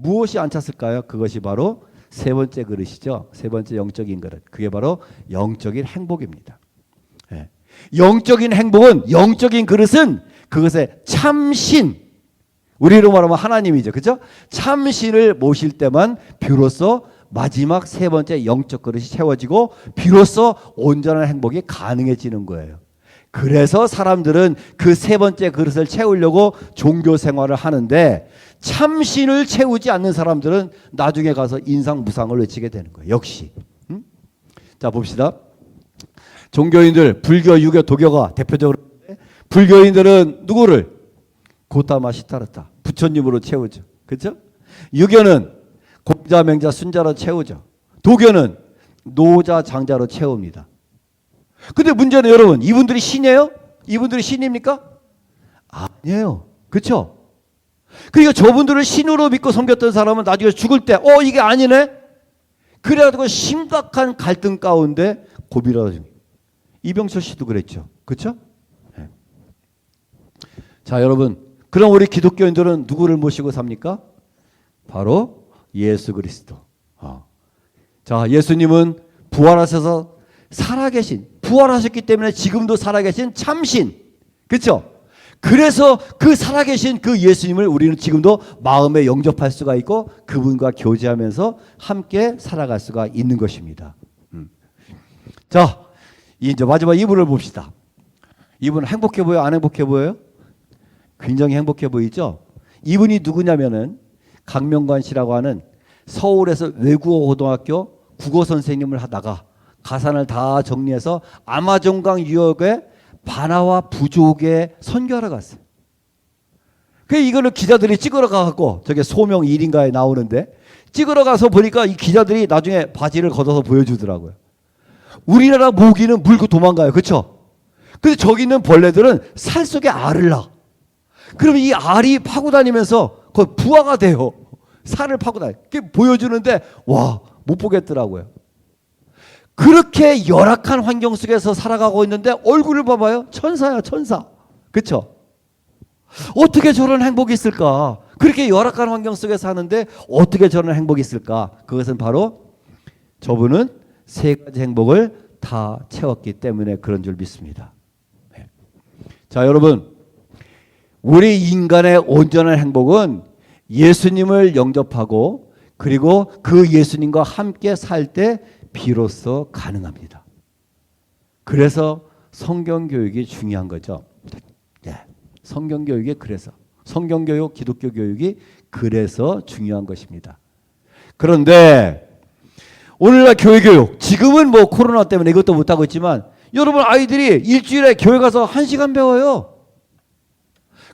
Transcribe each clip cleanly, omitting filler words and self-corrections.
무엇이 안 찼을까요? 그것이 바로 세 번째 그릇이죠. 세 번째 영적인 그릇. 그게 바로 영적인 행복입니다. 예. 영적인 행복은, 영적인 그릇은 그것의 참신, 우리로 말하면 하나님이죠. 그렇죠? 참신을 모실 때만 비로소 마지막 세 번째 영적 그릇이 채워지고 비로소 온전한 행복이 가능해지는 거예요. 그래서 사람들은 그 세 번째 그릇을 채우려고 종교 생활을 하는데 참신을 채우지 않는 사람들은 나중에 가서 인상무상을 외치게 되는 거예요. 역시. 자, 봅시다. 종교인들, 불교, 유교, 도교가 대표적으로, 불교인들은 누구를? 고타마 시타르타, 부처님으로 채우죠. 그렇죠? 유교는 공자, 맹자, 순자로 채우죠. 도교는 노자, 장자로 채웁니다. 근데 문제는 여러분, 이분들이 신이에요? 이분들이 신입니까? 아니에요. 그렇죠? 그러니까 저분들을 신으로 믿고 섬겼던 사람은 나중에 죽을 때 이게 아니네? 그래가지고 심각한 갈등 가운데 고비라도 이병철 씨도 그랬죠. 그렇죠? 네. 자, 여러분, 그럼 우리 기독교인들은 누구를 모시고 삽니까? 바로 예수 그리스도. 자, 예수님은 부활하셔서 살아계신, 부활하셨기 때문에 지금도 살아계신 참신. 그렇죠? 그래서 그 살아계신 그 예수님을 우리는 지금도 마음에 영접할 수가 있고 그분과 교제하면서 함께 살아갈 수가 있는 것입니다. 자, 이제 마지막 이분을 봅시다. 이분 행복해 보여요? 안 행복해 보여요? 굉장히 행복해 보이죠? 이분이 누구냐면은 강명관 씨라고 하는 서울에서 외국어 고등학교 국어 선생님을 하다가 가산을 다 정리해서 아마존강 유역에 바나와 부족에 선교하러 갔어요. 그 이거를 기자들이 찍으러 가갖고 저게 소명 1인가에 나오는데 찍으러 가서 보니까 이 기자들이 나중에 바지를 걷어서 보여주더라고요. 우리나라 모기는 물고 도망가요. 그렇죠? 근데 저기 있는 벌레들은 살 속에 알을 낳아. 그러면 이 알이 파고 다니면서 거의 부화가 돼요. 살을 파고 다녀요. 그게 보여주는데 와, 못 보겠더라고요. 그렇게 열악한 환경 속에서 살아가고 있는데 얼굴을 봐봐요. 천사야, 천사. 그렇죠? 어떻게 저런 행복이 있을까? 그렇게 열악한 환경 속에서 사는데 어떻게 저런 행복이 있을까? 그것은 바로 저분은 세 가지 행복을 다 채웠기 때문에 그런 줄 믿습니다. 네. 자, 여러분, 우리 인간의 온전한 행복은 예수님을 영접하고 그리고 그 예수님과 함께 살 때 비로소 가능합니다. 그래서 성경교육이 중요한 거죠. 네. 성경교육이 그래서 성경교육, 기독교 교육이 그래서 중요한 것입니다. 그런데 오늘날 교회교육, 지금은 뭐 코로나 때문에 이것도 못하고 있지만 여러분 아이들이 일주일에 교회 가서 1시간 배워요.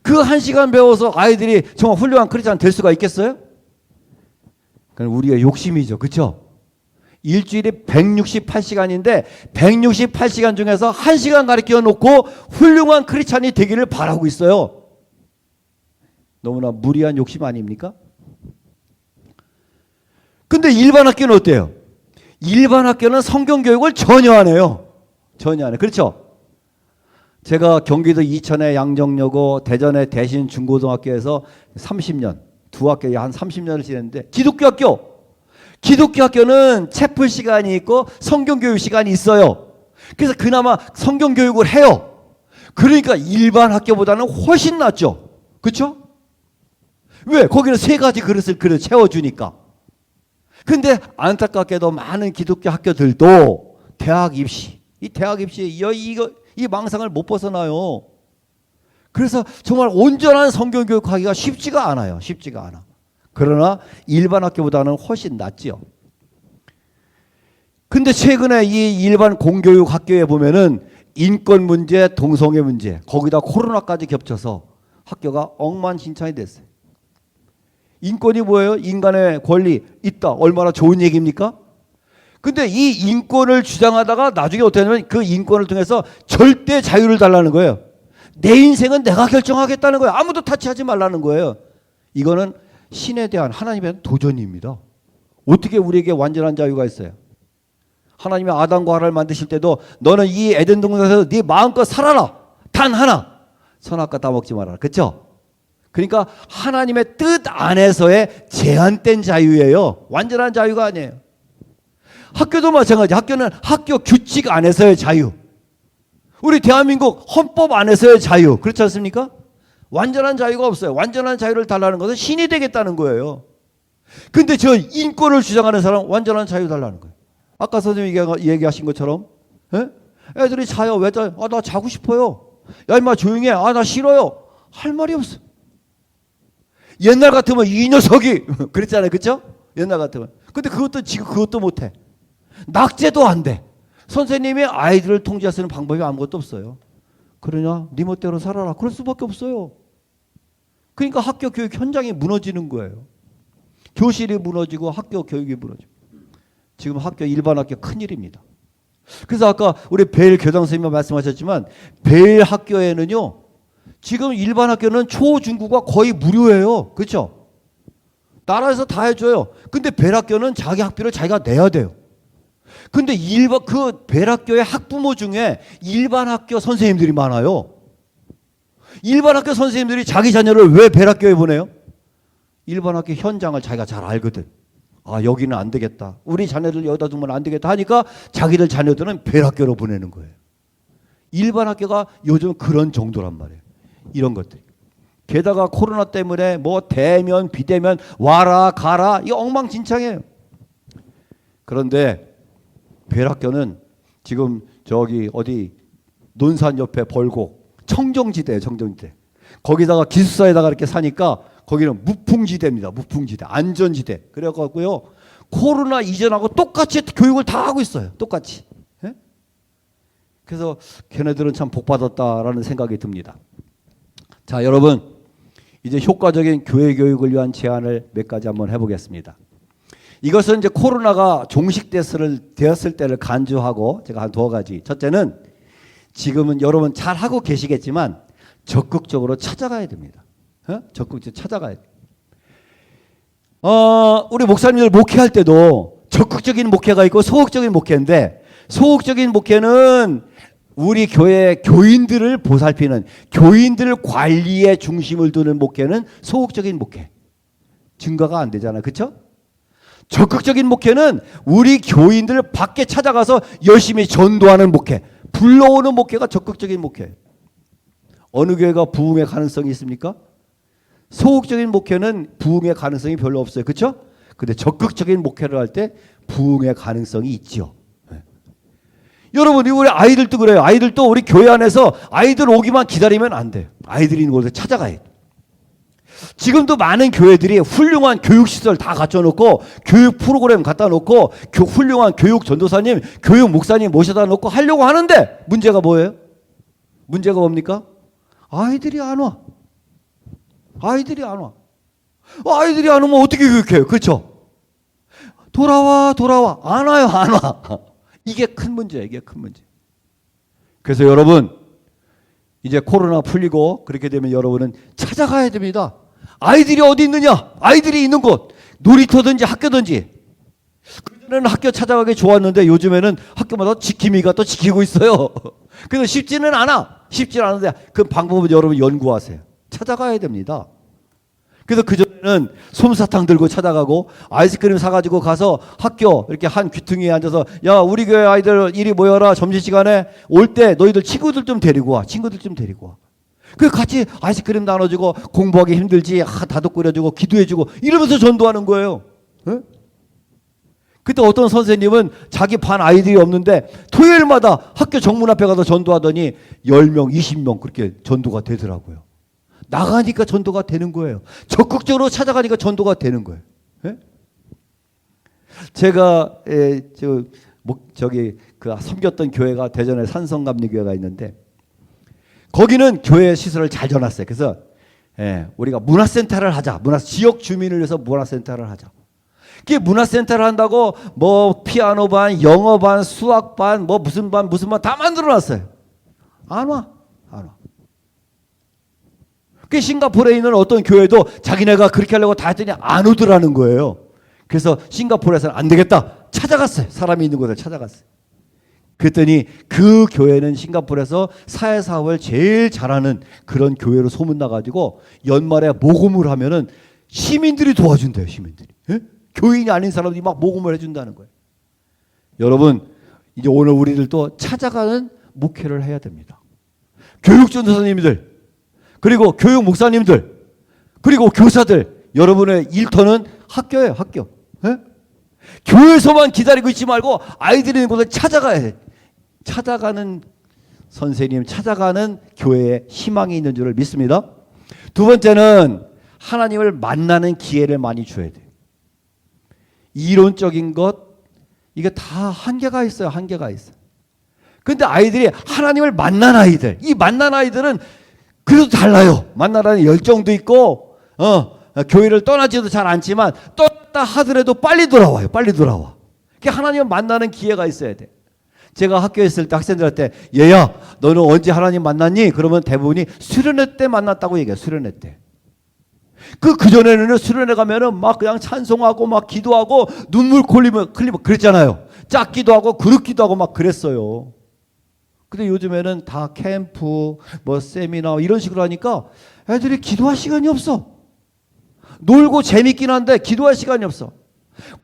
그 1시간 배워서 아이들이 정말 훌륭한 크리스찬 될 수가 있겠어요? 그건 우리의 욕심이죠. 그렇죠? 일주일에 168시간인데 168시간 중에서 1시간 가르쳐 놓고 훌륭한 크리스찬이 되기를 바라고 있어요. 너무나 무리한 욕심 아닙니까? 근데 일반 학교는 어때요? 일반 학교는 성경 교육을 전혀 안 해요. 전혀 안 해요. 그렇죠? 제가 경기도 이천의 양정여고, 대전의 대신 중고등학교에서 30년, 두 학교에 한 30년을 지냈는데 기독교 학교는 채플 시간이 있고 성경 교육 시간이 있어요. 그래서 그나마 성경 교육을 해요. 그러니까 일반 학교보다는 훨씬 낫죠. 그렇죠? 왜? 거기는 세 가지 그릇을 채워주니까. 근데 안타깝게도 많은 기독교 학교들도 대학 입시, 이 대학 입시 이 망상을 못 벗어나요. 그래서 정말 온전한 성경 교육하기가 쉽지가 않아요. 쉽지가 않아. 그러나 일반 학교보다는 훨씬 낫지요. 근데 최근에 이 일반 공교육 학교에 보면은 인권 문제, 동성애 문제, 거기다 코로나까지 겹쳐서 학교가 엉망진창이 됐어요. 인권이 뭐예요? 인간의 권리 있다. 얼마나 좋은 얘기입니까? 근데 이 인권을 주장하다가 나중에 어떻게 하냐면 그 인권을 통해서 절대 자유를 달라는 거예요. 내 인생은 내가 결정하겠다는 거예요. 아무도 타치하지 말라는 거예요. 이거는 신에 대한, 하나님에 대한 도전입니다. 어떻게 우리에게 완전한 자유가 있어요? 하나님이 아담과 하와를 만드실 때도 너는 이 에덴 동산에서 네 마음껏 살아라. 단 하나. 선악과 따먹지 말아라. 그렇죠? 그러니까 하나님의 뜻 안에서의 제한된 자유예요. 완전한 자유가 아니에요. 학교도 마찬가지. 학교는 학교 규칙 안에서의 자유. 우리 대한민국 헌법 안에서의 자유. 그렇지 않습니까? 완전한 자유가 없어요. 완전한 자유를 달라는 것은 신이 되겠다는 거예요. 근데 저 인권을 주장하는 사람은 완전한 자유 달라는 거예요. 아까 선생님이 얘기하신 것처럼 애들이 자요. 왜 자요? 나 자고 싶어요. 야 임마 조용히 해. 나 싫어요. 할 말이 없어. 옛날 같으면 이 녀석이 그랬잖아요. 그렇죠? 옛날 같으면. 근데 그것도 지금 그것도 못해. 낙제도 안 돼. 선생님이 아이들을 통제할 수 있는 방법이 아무것도 없어요. 그러냐? 네 멋대로 살아라. 그럴 수밖에 없어요. 그러니까 학교 교육 현장이 무너지는 거예요. 교실이 무너지고 학교 교육이 무너지고. 지금 학교 일반 학교 큰일입니다. 그래서 아까 우리 벨 교장 선생님이 말씀하셨지만 벨 학교에는요. 지금 일반 학교는 초, 중고가 거의 무료예요. 그렇죠? 나라에서 다 해줘요. 근데 벨 학교는 자기 학비를 자기가 내야 돼요. 근데 그 벨 학교의 학부모 중에 일반 학교 선생님들이 많아요. 일반 학교 선생님들이 자기 자녀를 왜 벨 학교에 보내요? 일반 학교 현장을 자기가 잘 알거든. 여기는 안 되겠다. 우리 자녀들 여기다 두면 안 되겠다 하니까 자기들 자녀들은 벨 학교로 보내는 거예요. 일반 학교가 요즘 그런 정도란 말이에요. 이런 것들이. 게다가 코로나 때문에 뭐 대면, 비대면, 와라, 가라, 이 엉망진창이에요. 그런데 벨 학교는 지금 저기 어디 논산 옆에 벌곡, 청정지대예요, 청정지대. 거기다가 기숙사에다가 이렇게 사니까 거기는 무풍지대입니다. 무풍지대, 안전지대. 그래갖고요, 코로나 이전하고 똑같이 교육을 다 하고 있어요. 똑같이. 예? 그래서 걔네들은 참 복받았다라는 생각이 듭니다. 자, 여러분, 이제 효과적인 교회 교육을 위한 제안을 몇 가지 한번 해보겠습니다. 이것은 이제 코로나가 종식되었을 때를 간주하고 제가 한 두어 가지. 첫째는 지금은 여러분 잘 하고 계시겠지만 적극적으로 찾아가야 됩니다. 적극적으로 찾아가야 돼요. 우리 목사님들 목회할 때도 적극적인 목회가 있고 소극적인 목회인데, 소극적인 목회는 우리 교회 교인들을 보살피는, 교인들 관리에 중심을 두는 목회는 소극적인 목회. 증거가 안 되잖아요. 그렇죠? 적극적인 목회는 우리 교인들 밖에 찾아가서 열심히 전도하는 목회, 불러오는 목회가 적극적인 목회. 어느 교회가 부흥의 가능성이 있습니까? 소극적인 목회는 부흥의 가능성이 별로 없어요. 그렇죠? 근데 적극적인 목회를 할 때 부흥의 가능성이 있죠. 네. 여러분, 우리 아이들도 그래요. 아이들도 우리 교회 안에서 아이들 오기만 기다리면 안 돼요. 아이들이 있는 곳에 찾아가야 돼요. 지금도 많은 교회들이 훌륭한 교육시설 다 갖춰놓고 교육 프로그램 갖다 놓고 훌륭한 교육 전도사님, 교육 목사님 모셔다 놓고 하려고 하는데 문제가 뭐예요? 문제가 뭡니까? 아이들이 안 와. 아이들이 안 와. 아이들이 안 오면 어떻게 교육해요? 그렇죠? 돌아와. 안 와요. 안 와. 이게 큰 문제예요. 이게 큰 문제. 그래서 여러분, 이제 코로나 풀리고 그렇게 되면 여러분은 찾아가야 됩니다. 아이들이 어디 있느냐? 아이들이 있는 곳, 놀이터든지 학교든지. 그전에는 학교 찾아가기 좋았는데 요즘에는 학교마다 지킴이가 또 지키고 있어요. 그래서 쉽지는 않은데 그 방법은 여러분 연구하세요. 찾아가야 됩니다. 그래서 그전에는 솜사탕 들고 찾아가고 아이스크림 사가지고 가서 학교 이렇게 한 귀퉁이에 앉아서, 야, 우리 교회 아이들 이리 모여라. 점심시간에 올 때 너희들 친구들 좀 데리고 와. 그 같이 아이스크림 나눠주고 공부하기 힘들지 다독 끓여주고 기도해주고 이러면서 전도하는 거예요. 네? 그때 어떤 선생님은 자기 반 아이들이 없는데 토요일마다 학교 정문 앞에 가서 전도하더니 10명, 20명 그렇게 전도가 되더라고요. 나가니까 전도가 되는 거예요. 적극적으로 찾아가니까 전도가 되는 거예요. 네? 제가 섬겼던 교회가 대전에 산성감리교회가 있는데 거기는 교회 시설을 잘 져놨어요. 그래서 우리가 문화센터를 하자. 지역 주민을 위해서 문화센터를 하자. 그게 문화센터를 한다고 뭐 피아노 반, 영어 반, 수학 반, 뭐 무슨 반 다 만들어놨어요. 안 와. 그 싱가포르에 있는 어떤 교회도 자기네가 그렇게 하려고 다 했더니 안 오더라는 거예요. 그래서 싱가포르에서는 안 되겠다. 찾아갔어요. 사람이 있는 곳을 찾아갔어요. 그랬더니 그 교회는 싱가포르에서 사회사업을 제일 잘하는 그런 교회로 소문나가지고 연말에 모금을 하면은 시민들이 도와준대요. 시민들이. 예? 교인이 아닌 사람들이 막 모금을 해준다는 거예요. 여러분, 이제 오늘 우리들도 찾아가는 목회를 해야 됩니다. 교육전도사님들, 그리고 교육 목사님들, 그리고 교사들, 여러분의 일터는 학교예요. 학교. 예? 교회에서만 기다리고 있지 말고 아이들이 있는 곳을 찾아가야 돼. 찾아가는 선생님, 찾아가는 교회에 희망이 있는 줄을 믿습니다. 두 번째는 하나님을 만나는 기회를 많이 줘야 돼요. 이론적인 것, 이게 다 한계가 있어요. 한계가 있어요. 근데 아이들이 하나님을 만난 아이들, 이 만난 아이들은 그래도 달라요. 만나라는 열정도 있고, 교회를 떠나지도 잘 않지만 떠났다 하더라도 빨리 돌아와요. 빨리 돌아와. 하나님을 만나는 기회가 있어야 돼. 제가 학교에 있을 때 학생들한테 얘야 너는 언제 하나님 만났니? 그러면 대부분이 수련회 때 만났다고 얘기해요. 수련회 때. 그전에는 수련회 가면은 막 그냥 찬송하고 막 기도하고 눈물 흘리면 그랬잖아요. 짝기도 하고 그릇기도 하고 막 그랬어요. 근데 요즘에는 다 캠프, 뭐 세미나 이런 식으로 하니까 애들이 기도할 시간이 없어. 놀고 재밌긴 한데 기도할 시간이 없어.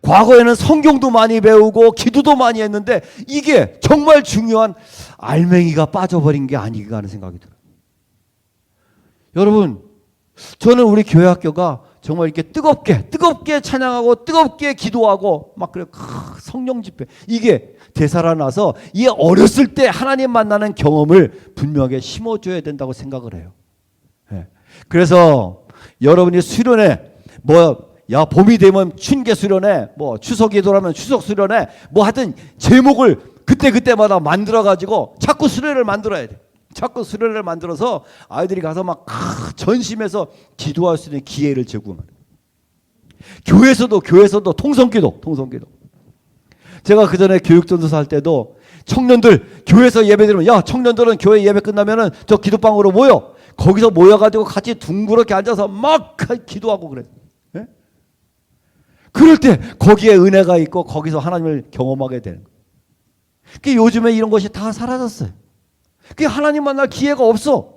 과거에는 성경도 많이 배우고 기도도 많이 했는데 이게 정말 중요한 알맹이가 빠져버린 게 아닌가 하는 생각이 들어요. 여러분, 저는 우리 교회 학교가 정말 이렇게 뜨겁게 찬양하고 뜨겁게 기도하고 막 그래 성령 집회 이게 되살아나서 이 어렸을 때 하나님 만나는 경험을 분명하게 심어줘야 된다고 생각을 해요. 네. 그래서 여러분이 수련회 봄이 되면 춘계 수련회, 추석 예도라면 추석 수련회, 하여튼 제목을 그때마다 만들어가지고 자꾸 수련회를 만들어야 돼. 자꾸 수련회를 만들어서 아이들이 가서 막 전심해서 기도할 수 있는 기회를 제공하는. 교회에서도 통성기도. 제가 그 전에 교육전도사 할 때도 청년들 교회에서 예배 드리면 야 청년들은 교회 예배 끝나면은 저 기도방으로 모여. 거기서 모여가지고 같이 둥그렇게 앉아서 막 기도하고 그래. 예? 그럴 때 거기에 은혜가 있고 거기서 하나님을 경험하게 되는 거예요. 요즘에 이런 것이 다 사라졌어요. 하나님 만날 기회가 없어.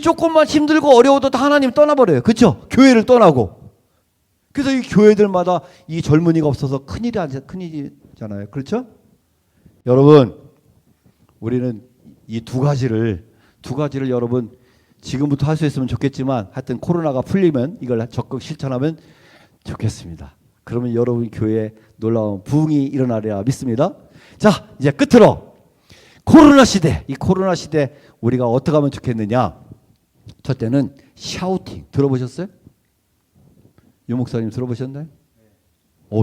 조금만 힘들고 어려워도 다 하나님 떠나버려요. 그렇죠? 교회를 떠나고. 그래서 이 교회들마다 이 젊은이가 없어서 큰일이잖아요. 그렇죠? 여러분, 우리는 이 두 가지를 여러분 지금부터 할 수 있으면 좋겠지만 하여튼 코로나가 풀리면 이걸 적극 실천하면 좋겠습니다. 그러면 여러분 교회에 놀라운 부흥이 일어나리라 믿습니다. 자, 이제 끝으로 이 코로나 시대 우리가 어떻게 하면 좋겠느냐? 첫째는 샤우팅 들어보셨어요? 유 목사님 들어보셨나요?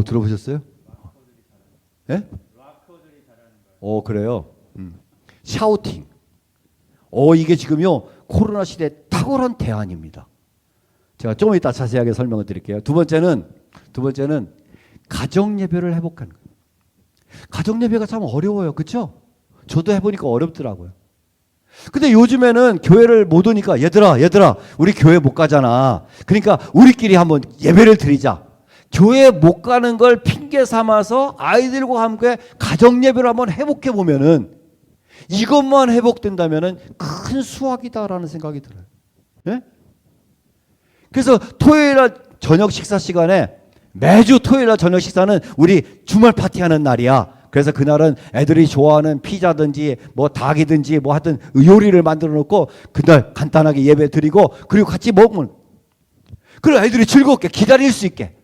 들어보셨어요? 예? 그래요. 샤우팅. 이게 지금요 코로나 시대 탁월한 대안입니다. 제가 좀 이따 자세하게 설명을 드릴게요. 두 번째는 가정 예배를 회복하는 거예요. 가정 예배가 참 어려워요, 그렇죠? 저도 해보니까 어렵더라고요. 근데 요즘에는 교회를 못 오니까 얘들아 우리 교회 못 가잖아. 그러니까 우리끼리 한번 예배를 드리자. 교회 못 가는 걸 핑계 삼아서 아이들과 함께 가정 예배를 한번 회복해 보면은 이것만 회복된다면은 큰 수확이다라는 생각이 들어요. 예? 그래서 토요일날 저녁 식사 시간에 매주 토요일날 저녁 식사는 우리 주말 파티하는 날이야. 그래서 그날은 애들이 좋아하는 피자든지 닭이든지 하여튼 요리를 만들어 놓고 그날 간단하게 예배 드리고 그리고 같이 먹으면 그래 애들이 즐겁게 기다릴 수 있게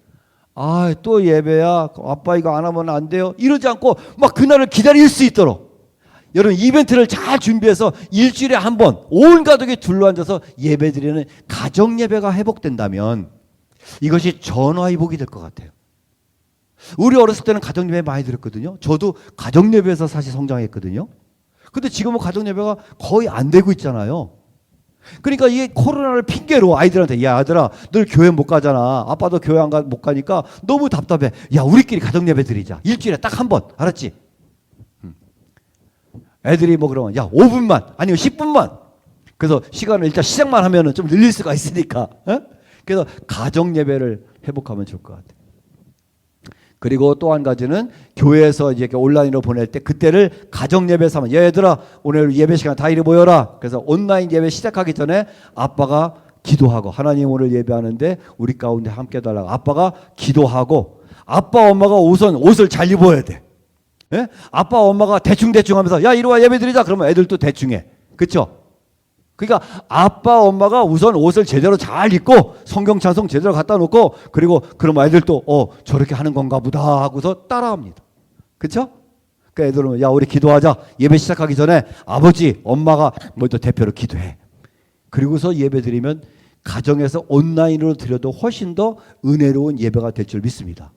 또 예배야 아빠 이거 안 하면 안 돼요 이러지 않고 막 그날을 기다릴 수 있도록 여러분 이벤트를 잘 준비해서 일주일에 한 번 온 가족이 둘러앉아서 예배 드리는 가정 예배가 회복된다면 이것이 전화위복이 될 것 같아요. 우리 어렸을 때는 가정예배 많이 드렸거든요. 저도 가정예배에서 사실 성장했거든요. 근데 지금은 가정예배가 거의 안 되고 있잖아요. 그러니까 이게 코로나를 핑계로 아이들한테 야 아들아 늘 교회 못 가잖아. 아빠도 교회 못 가니까 너무 답답해. 야 우리끼리 가정예배 드리자. 일주일에 딱 한 번. 알았지? 애들이 그러면 야 5분만 아니면 10분만. 그래서 시간을 일단 시작만 하면은 좀 늘릴 수가 있으니까. 그래서 가정예배를 회복하면 좋을 것 같아요. 그리고 또 한 가지는 교회에서 이제 온라인으로 보낼 때 그때를 가정 예배 삼아. 얘들아 오늘 예배 시간 다 이리 모여라. 그래서 온라인 예배 시작하기 전에 아빠가 기도하고 하나님 오늘 예배하는데 우리 가운데 함께 해달라고 아빠가 기도하고 아빠 엄마가 우선 옷을 잘 입어야 돼. 예? 아빠 엄마가 대충대충 하면서 야 이리 와 예배 드리자 그러면 애들도 대충 해. 그렇죠? 그러니까 아빠 엄마가 우선 옷을 제대로 잘 입고 성경 찬송 제대로 갖다 놓고 그리고 그럼 애들도 저렇게 하는 건가 보다 하고서 따라합니다. 그렇죠? 그러니까 애들은 야 우리 기도하자. 예배 시작하기 전에 아버지 엄마가 먼저 대표로 기도해. 그리고서 예배 드리면 가정에서 온라인으로 드려도 훨씬 더 은혜로운 예배가 될 줄 믿습니다.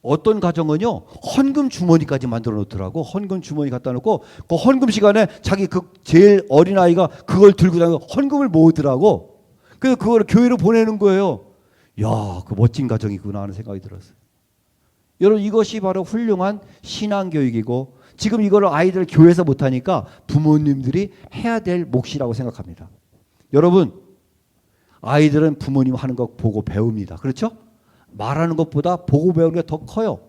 어떤 가정은요 헌금 주머니까지 만들어 놓더라고. 헌금 주머니 갖다 놓고 그 헌금 시간에 자기 그 제일 어린 아이가 그걸 들고 다니고 헌금을 모으더라고. 그래서 그걸 교회로 보내는 거예요. 야, 그 멋진 가정이구나 하는 생각이 들었어요. 여러분 이것이 바로 훌륭한 신앙 교육이고 지금 이거를 아이들 교회에서 못하니까 부모님들이 해야 될 몫이라고 생각합니다. 여러분 아이들은 부모님 하는 거 보고 배웁니다. 그렇죠? 말하는 것보다 보고 배우는 게 더 커요.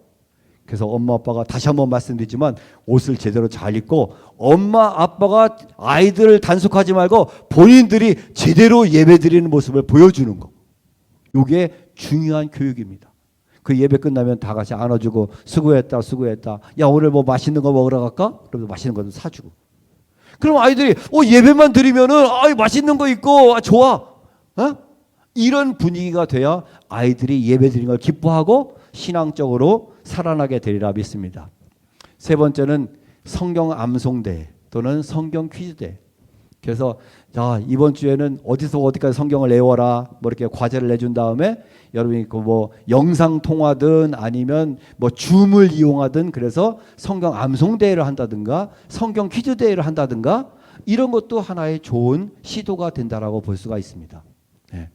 그래서 엄마 아빠가 다시 한번 말씀드리지만 옷을 제대로 잘 입고 엄마 아빠가 아이들을 단속하지 말고 본인들이 제대로 예배드리는 모습을 보여주는 거. 이게 중요한 교육입니다. 그 예배 끝나면 다 같이 안아주고 수고했다 수고했다. 야 오늘 뭐 맛있는 거 먹으러 갈까? 그러면 맛있는 거 좀 사주고. 그럼 아이들이 예배만 드리면은 맛있는 거 있고 좋아. 이런 분위기가 돼야 아이들이 예배드리는 걸 기뻐하고 신앙적으로 살아나게 되리라 믿습니다. 세 번째는 성경 암송대 또는 성경 퀴즈대. 그래서 자 이번 주에는 어디서 어디까지 성경을 외워라 뭐 이렇게 과제를 내준 다음에 여러분이 그 뭐 영상 통화든 아니면 뭐 줌을 이용하든 그래서 성경 암송대회를 한다든가 성경 퀴즈대회를 한다든가 이런 것도 하나의 좋은 시도가 된다라고 볼 수가 있습니다. 네.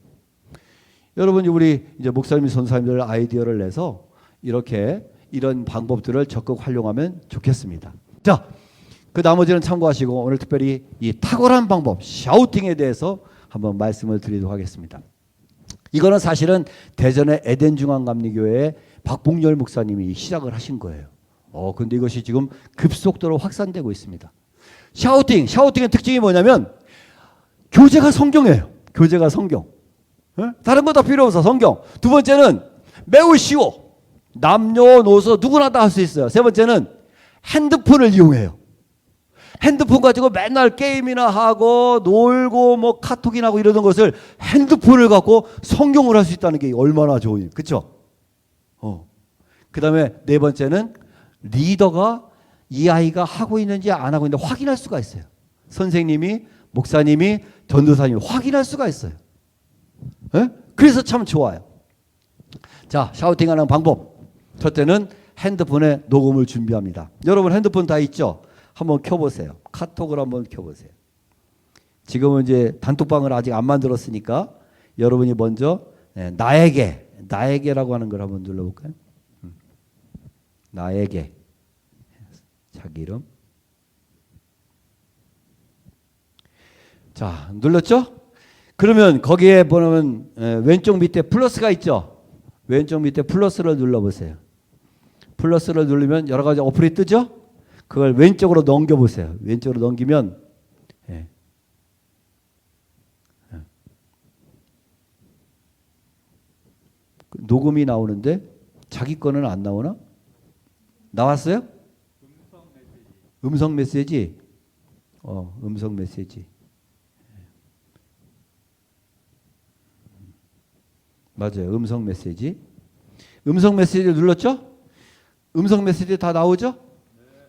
여러분이 우리 이제 목사님, 선사님들 아이디어를 내서 이렇게 이런 방법들을 적극 활용하면 좋겠습니다. 자, 그 나머지는 참고하시고 오늘 특별히 이 탁월한 방법, 샤우팅에 대해서 한번 말씀을 드리도록 하겠습니다. 이거는 사실은 대전의 에덴중앙감리교회의 박봉열 목사님이 시작을 하신 거예요. 근데 이것이 지금 급속도로 확산되고 있습니다. 샤우팅의 특징이 뭐냐면 교재가 성경이에요. 교재가 성경. 다른 거 다 필요 없어. 성경. 두 번째는 매우 쉬워. 남녀노소 누구나 다 할 수 있어요. 세 번째는 핸드폰을 이용해요. 핸드폰 가지고 맨날 게임이나 하고 놀고 뭐 카톡이나 하고 이러던 것을 핸드폰을 갖고 성경을 할 수 있다는 게 얼마나 좋은, 그렇죠? 그 다음에 네 번째는 리더가 이 아이가 하고 있는지 안 하고 있는지 확인할 수가 있어요. 선생님이, 목사님이, 전도사님이 확인할 수가 있어요. 그래서 참 좋아요. 자, 샤우팅하는 방법. 첫째는 핸드폰에 녹음을 준비합니다. 여러분 핸드폰 다 있죠? 한번 켜보세요. 카톡을 한번 켜보세요. 지금은 이제 단톡방을 아직 안 만들었으니까 여러분이 먼저 나에게라고 하는 걸 한번 눌러볼까요? 나에게. 자기 이름. 자, 눌렀죠? 그러면 거기에 보면 왼쪽 밑에 플러스가 있죠? 왼쪽 밑에 플러스를 눌러보세요. 플러스를 누르면 여러 가지 어플이 뜨죠? 그걸 왼쪽으로 넘겨보세요. 왼쪽으로 넘기면 녹음이 나오는데 자기 거는 안 나오나? 나왔어요? 음성 메시지. 음성 메시지. 맞아요. 음성 메시지. 음성 메시지를 눌렀죠? 음성 메시지 다 나오죠?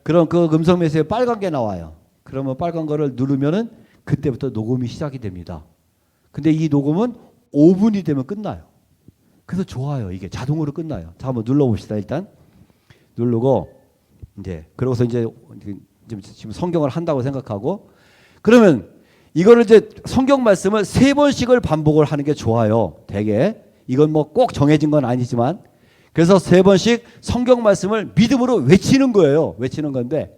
그럼 그 음성 메시지에 빨간 게 나와요. 그러면 빨간 거를 누르면은 그때부터 녹음이 시작이 됩니다. 근데 이 녹음은 5분이 되면 끝나요. 그래서 좋아요. 이게 자동으로 끝나요. 자, 한번 눌러봅시다. 일단 누르고 그러고서 이제 지금 성경을 한다고 생각하고 그러면 이거를 이제 성경 말씀을 3번씩을 반복을 하는 게 좋아요. 되게 이건 뭐 꼭 정해진 건 아니지만 그래서 3번씩 성경 말씀을 믿음으로 외치는 거예요. 외치는 건데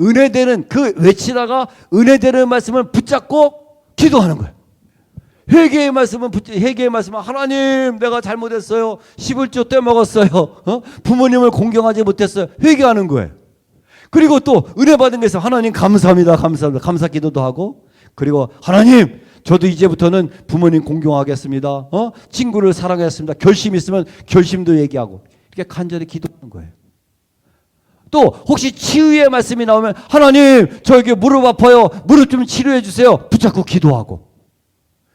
은혜되는 그 외치다가 은혜되는 말씀을 붙잡고 기도하는 거예요. 회개의 말씀은 하나님 내가 잘못했어요. 11조 떼먹었어요. 부모님을 공경하지 못했어요. 회개하는 거예요. 그리고 또 은혜 받은 게 있어요. 하나님 감사합니다. 감사합니다. 감사 기도도 하고, 그리고 하나님 저도 이제부터는 부모님 공경하겠습니다. 친구를 사랑하겠습니다. 결심 있으면 결심도 얘기하고, 이렇게 간절히 기도하는 거예요. 또 혹시 치유의 말씀이 나오면 하나님 저에게 무릎 아파요. 무릎 좀 치료해 주세요. 붙잡고 기도하고.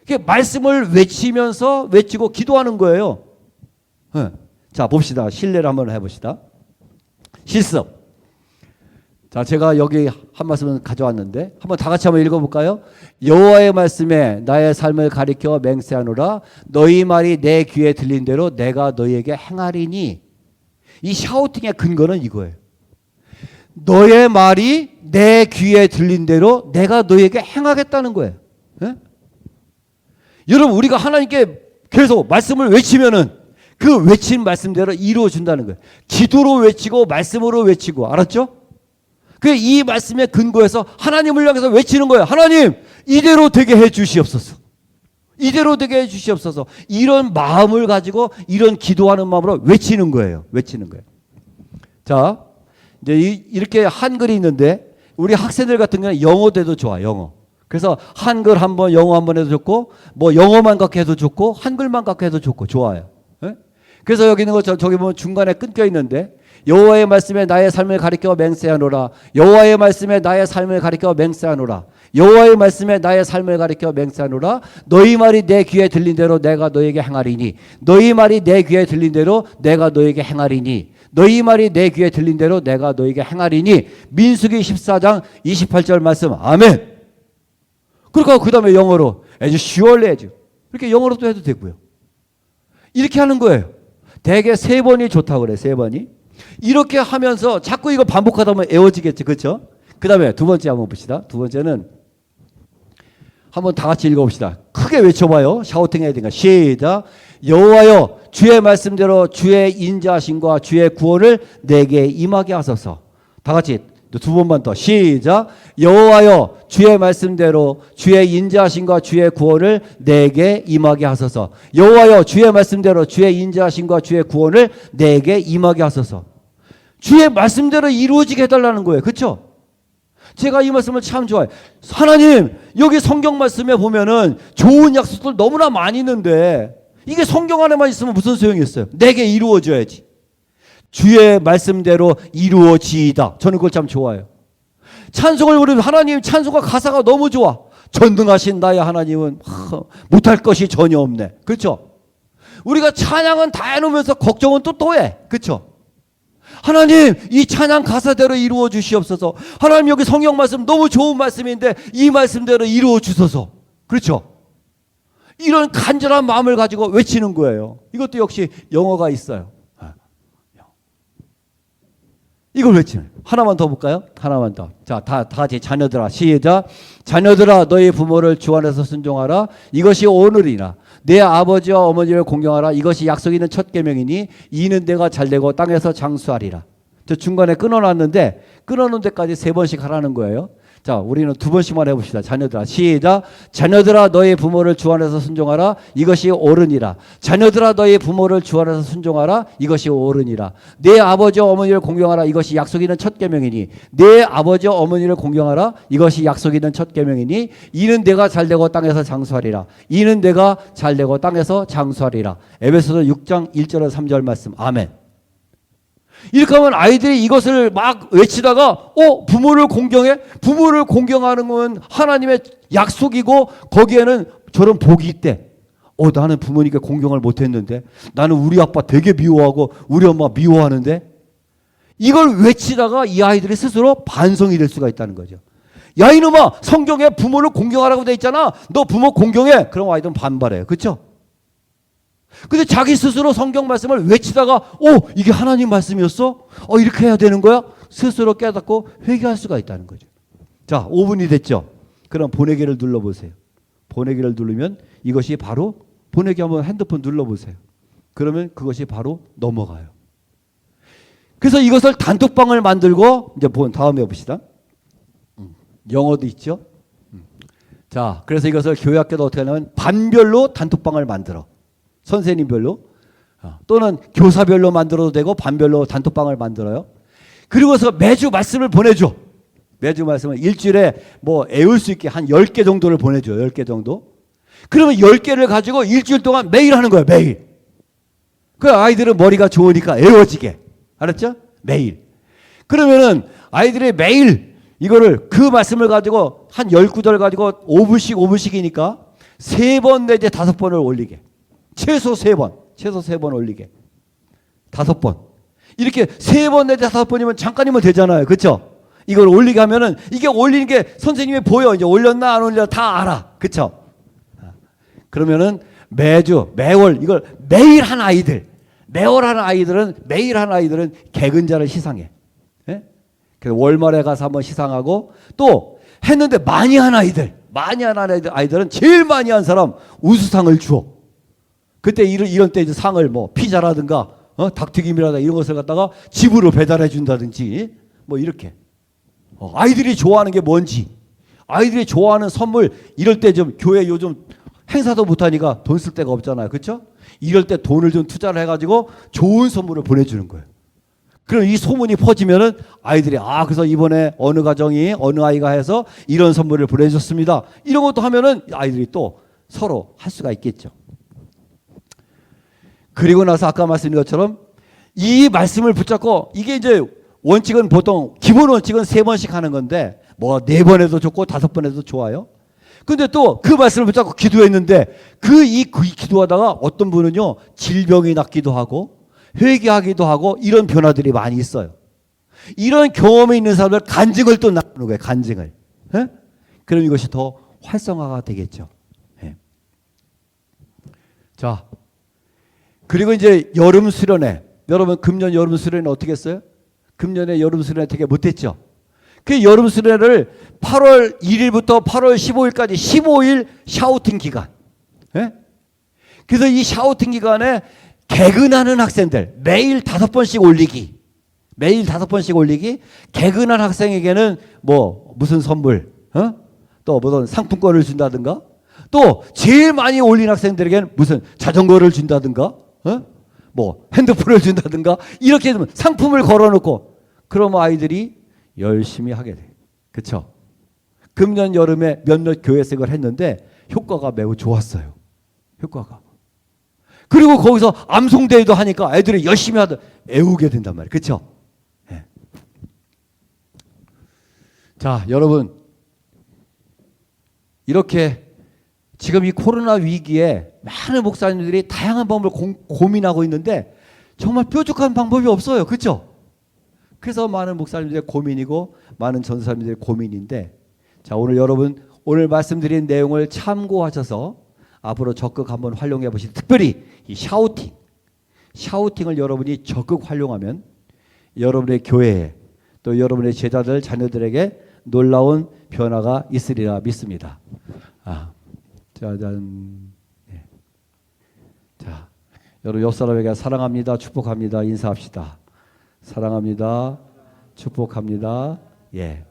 이렇게 말씀을 외치고 기도하는 거예요. 네. 자, 봅시다. 신뢰를 한번 해봅시다. 실습. 자, 제가 여기 한 말씀을 가져왔는데 한번 다 같이 한번 읽어볼까요? 여호와의 말씀에 나의 삶을 가리켜 맹세하노라. 너희 말이 내 귀에 들린 대로 내가 너희에게 행하리니. 이 샤우팅의 근거는 이거예요. 너의 말이 내 귀에 들린 대로 내가 너희에게 행하겠다는 거예요. 네? 여러분, 우리가 하나님께 계속 말씀을 외치면은 그 외친 말씀대로 이루어 준다는 거예요. 기도로 외치고 말씀으로 외치고, 알았죠? 이 말씀의 근거에서 하나님을 향해서 외치는 거예요. 하나님 이대로 되게 해 주시옵소서. 이대로 되게 해 주시옵소서. 이런 마음을 가지고 이런 기도하는 마음으로 외치는 거예요. 외치는 거예요. 자, 이제 이렇게 한글이 있는데 우리 학생들 같은 경우는 영어도 해도 좋아. 영어. 그래서 한글 한번 영어 한번 해도 좋고, 뭐 영어만 갖게 해도 좋고, 한글만 갖게 해도 좋고, 좋아요. 네? 그래서 여기 있는 거 저기 보면 중간에 끊겨 있는데, 여호와의 말씀에 나의 삶을 가리켜 맹세하노라. 여호와의 말씀에 나의 삶을 가리켜 맹세하노라. 여호와의 말씀에 나의 삶을 가리켜 맹세하노라. 너희 말이 내 귀에 들린 대로 내가 너에게 행하리니. 너희 말이 내 귀에 들린 대로 내가 너에게 행하리니. 너희 말이 내 귀에 들린 대로 내가 너에게 행하리니. 민수기 14장 28절 말씀. 아멘. 그러니까 그 다음에 영어로 as surely as, 이렇게 영어로도 해도 되고요. 이렇게 하는 거예요. 대개 3번이 좋다고 그래. 3번이. 이렇게 하면서 자꾸 이거 반복하다 보면 애워지겠지. 그렇죠? 그 다음에 두 번째 한번 봅시다. 두 번째는 한번 다 같이 읽어봅시다. 크게 외쳐봐요. 샤우팅 해야 되니까. 시작. 여호와여 주의 말씀대로 주의 인자하심과 주의 구원을 내게 임하게 하소서. 다 같이 두 번만 더. 시작. 여호와여 주의 말씀대로 주의 인자하심과 주의 구원을 내게 임하게 하소서. 여호와여 주의 말씀대로 주의 인자하심과 주의 구원을 내게 임하게 하소서. 주의 말씀대로 이루어지게 해달라는 거예요. 그렇죠? 제가 이 말씀을 참 좋아해요. 하나님 여기 성경 말씀에 보면은 좋은 약속들 너무나 많이 있는데 이게 성경 안에만 있으면 무슨 소용이 있어요? 내게 이루어져야지. 주의 말씀대로 이루어지이다. 저는 그걸 참 좋아해요. 찬송을 부르면 하나님 찬송가 가사가 너무 좋아. 전능하신 나의 하나님은 못할 것이 전혀 없네. 그렇죠? 우리가 찬양은 다 해놓으면서 걱정은 또 해. 그렇죠? 하나님 이 찬양 가사대로 이루어 주시옵소서. 하나님 여기 성경 말씀 너무 좋은 말씀인데 이 말씀대로 이루어 주소서. 그렇죠? 이런 간절한 마음을 가지고 외치는 거예요. 이것도 역시 영어가 있어요. 이걸 외치는. 하나만 더 볼까요? 하나만 더. 자, 다 같이 자녀들아. 시작. 자녀들아 너희 부모를 주 안에서 순종하라. 이것이 오늘이나 내 아버지와 어머니를 공경하라. 이것이 약속 있는 첫 계명이니 이는 내가 잘되고 땅에서 장수하리라. 저 중간에 끊어놨는데 끊어놓은 데까지 3번씩 하라는 거예요. 자, 우리는 2번씩만 해봅시다. 자녀들아. 시작. 자녀들아 너희 부모를 주 안에서 순종하라. 이것이 옳으니라. 자녀들아 너희 부모를 주 안에서 순종하라. 이것이 옳으니라. 내 아버지와 어머니를 공경하라. 이것이 약속 있는 첫 계명이니 내 아버지와 어머니를 공경하라. 이것이 약속 있는 첫 계명이니 이는 내가 잘되고 땅에서 장수하리라. 이는 내가 잘되고 땅에서 장수하리라. 에베소서 6장 1절에서 3절 말씀. 아멘. 이렇게 하면 아이들이 이것을 막 외치다가 부모를 공경해? 부모를 공경하는 건 하나님의 약속이고 거기에는 저런 복이 있대. 나는 부모님께 공경을 못했는데 나는 우리 아빠 되게 미워하고 우리 엄마 미워하는데 이걸 외치다가 이 아이들이 스스로 반성이 될 수가 있다는 거죠. 야 이놈아 성경에 부모를 공경하라고 돼 있잖아. 너 부모 공경해. 그럼 아이들은 반발해요. 그렇죠? 근데 자기 스스로 성경 말씀을 외치다가 이게 하나님 말씀이었어? 이렇게 해야 되는 거야? 스스로 깨닫고 회개할 수가 있다는 거죠. 자, 5분이 됐죠? 그럼 보내기를 눌러보세요. 보내기를 누르면 이것이 바로 보내기 한번 핸드폰 눌러보세요. 그러면 그것이 바로 넘어가요. 그래서 이것을 단톡방을 만들고 이제 다음에 봅시다. 영어도 있죠? 자, 그래서 이것을 교회학교도 어떻게 하냐면 반별로 단톡방을 만들어. 선생님별로 또는 교사별로 만들어도 되고 반별로 단톡방을 만들어요. 그리고서 매주 말씀을 보내줘. 매주 말씀을 일주일에 뭐 애울 수 있게 한 10개 정도를 보내줘. 10개 정도. 그러면 10개를 가지고 일주일 동안 매일 하는 거예요. 매일. 그 아이들은 머리가 좋으니까 애워지게. 알았죠? 매일. 그러면은 아이들이 매일 이거를 그 말씀을 가지고 한 10구절 가지고 5분씩이니까 3번 내지 5번을 올리게. 최소 3번. 최소 3번 올리게. 5번. 이렇게 3번 내지 5번이면 잠깐이면 되잖아요. 그렇죠? 이걸 올리게 하면은 이게 올리는 게 선생님이 보여. 이제 올렸나 안 올렸나 다 알아. 그렇죠? 그러면은 매주 매월 이걸 매일 한 아이들, 매월 하는 아이들은 매일 하는 아이들은 개근자를 시상해. 예? 그래서 월말에 가서 한번 시상하고 또 했는데 많이 한 아이들은 제일 많이 한 사람 우수상을 주어. 그때 이런 때 이제 상을 뭐 피자라든가 닭튀김이라든가 이런 것을 갖다가 집으로 배달해 준다든지 뭐 이렇게. 아이들이 좋아하는 게 뭔지, 아이들이 좋아하는 선물 이럴 때 좀 교회 요즘 행사도 못하니까 돈 쓸 데가 없잖아요. 그렇죠? 이럴 때 돈을 좀 투자를 해가지고 좋은 선물을 보내주는 거예요. 그럼 이 소문이 퍼지면은 아이들이 그래서 이번에 어느 가정이 어느 아이가 해서 이런 선물을 보내줬습니다. 이런 것도 하면은 아이들이 또 서로 할 수가 있겠죠. 그리고 나서 아까 말씀드린 것처럼 이 말씀을 붙잡고 이게 이제 원칙은 보통 기본 원칙은 3번씩 하는 건데 뭐 4번 해도 좋고 5번 해도 좋아요. 근데 또 그 말씀을 붙잡고 기도했는데 이 기도하다가 어떤 분은요 질병이 낫기도 하고 회개하기도 하고 이런 변화들이 많이 있어요. 이런 경험이 있는 사람들 간증을 또 나누는 거예요. 간증을. 예? 그럼 이것이 더 활성화가 되겠죠. 예. 자, 그리고 이제 여름 수련회. 여러분 금년 여름 수련회는 어떻게 했어요? 금년에 여름 수련회 되게 못했죠. 그 여름 수련회를 8월 1일부터 8월 15일까지 15일 샤우팅 기간. 예? 그래서 이 샤우팅 기간에 개근하는 학생들 매일 5번씩 올리기. 매일 5번씩 올리기. 개근한 학생에게는 뭐 무슨 선물, 또 무슨 상품권을 준다든가, 또 제일 많이 올린 학생들에게는 무슨 자전거를 준다든가, 뭐 핸드폰을 준다든가 이렇게 상품을 걸어놓고 그러면 아이들이 열심히 하게 돼. 그렇죠? 금년 여름에 몇몇 교회생을 했는데 효과가 매우 좋았어요. 효과가. 그리고 거기서 암송대회도 하니까 애들이 열심히 애우게 된단 말이에요. 그렇죠? 네. 자, 여러분 이렇게 지금 이 코로나 위기에 많은 목사님들이 다양한 방법을 고민하고 있는데 정말 뾰족한 방법이 없어요. 그렇죠? 그래서 많은 목사님들의 고민이고 많은 전사님들의 고민인데, 자, 오늘 여러분 오늘 말씀드린 내용을 참고하셔서 앞으로 적극 한번 활용해 보시고, 특별히 이 샤우팅을 여러분이 적극 활용하면 여러분의 교회에 또 여러분의 제자들 자녀들에게 놀라운 변화가 있으리라 믿습니다. 짜잔. 네. 자, 여러분 옆 사람에게 사랑합니다, 축복합니다 인사합시다. 사랑합니다, 축복합니다. 예.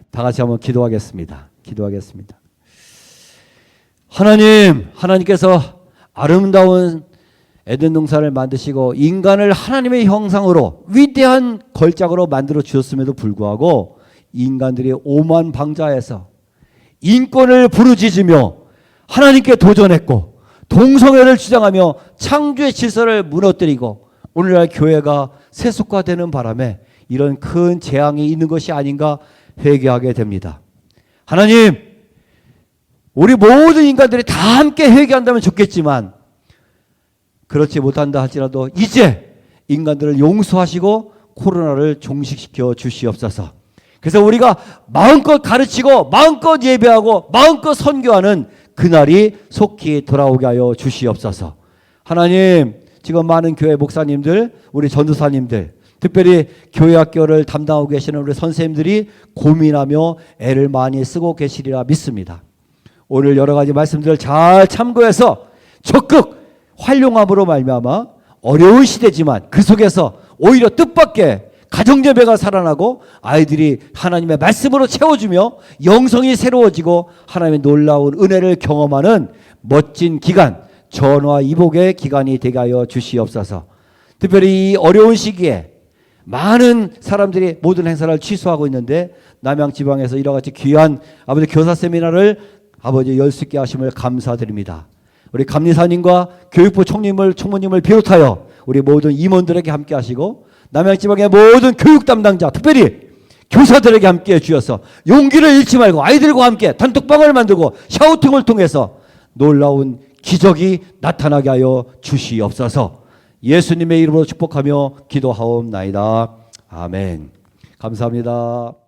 다 같이 한번 기도하겠습니다. 기도하겠습니다. 하나님께서 아름다운 에덴 동산을 만드시고 인간을 하나님의 형상으로 위대한 걸작으로 만들어 주셨음에도 불구하고 인간들이 오만 방자해서 인권을 부르짖으며 하나님께 도전했고 동성애를 주장하며 창조의 질서를 무너뜨리고 오늘날 교회가 세속화되는 바람에 이런 큰 재앙이 있는 것이 아닌가 회개하게 됩니다. 하나님, 우리 모든 인간들이 다 함께 회개한다면 좋겠지만 그렇지 못한다 할지라도 이제 인간들을 용서하시고 코로나를 종식시켜 주시옵소서. 그래서 우리가 마음껏 가르치고 마음껏 예배하고 마음껏 선교하는 그날이 속히 돌아오게 하여 주시옵소서. 하나님, 지금 많은 교회 목사님들, 우리 전도사님들, 특별히 교회학교를 담당하고 계시는 우리 선생님들이 고민하며 애를 많이 쓰고 계시리라 믿습니다. 오늘 여러 가지 말씀들을 잘 참고해서 적극 활용함으로 말미암아 어려운 시대지만 그 속에서 오히려 뜻밖의 가정예배가 살아나고 아이들이 하나님의 말씀으로 채워주며 영성이 새로워지고 하나님의 놀라운 은혜를 경험하는 멋진 기간, 전화 이복의 기간이 되게 하여 주시옵소서. 특별히 이 어려운 시기에 많은 사람들이 모든 행사를 취소하고 있는데 남양지방에서 이와 같이 귀한 아버지 교사 세미나를 아버지 열 수 있게 하심을 감사드립니다. 우리 감리사님과 교육부 총무님을 비롯하여 우리 모든 임원들에게 함께 하시고 남양지방의 모든 교육 담당자 특별히 교사들에게 함께 해주셔서 용기를 잃지 말고 아이들과 함께 단톡방을 만들고 샤우팅을 통해서 놀라운 기적이 나타나게 하여 주시옵소서. 예수님의 이름으로 축복하며 기도하옵나이다. 아멘. 감사합니다.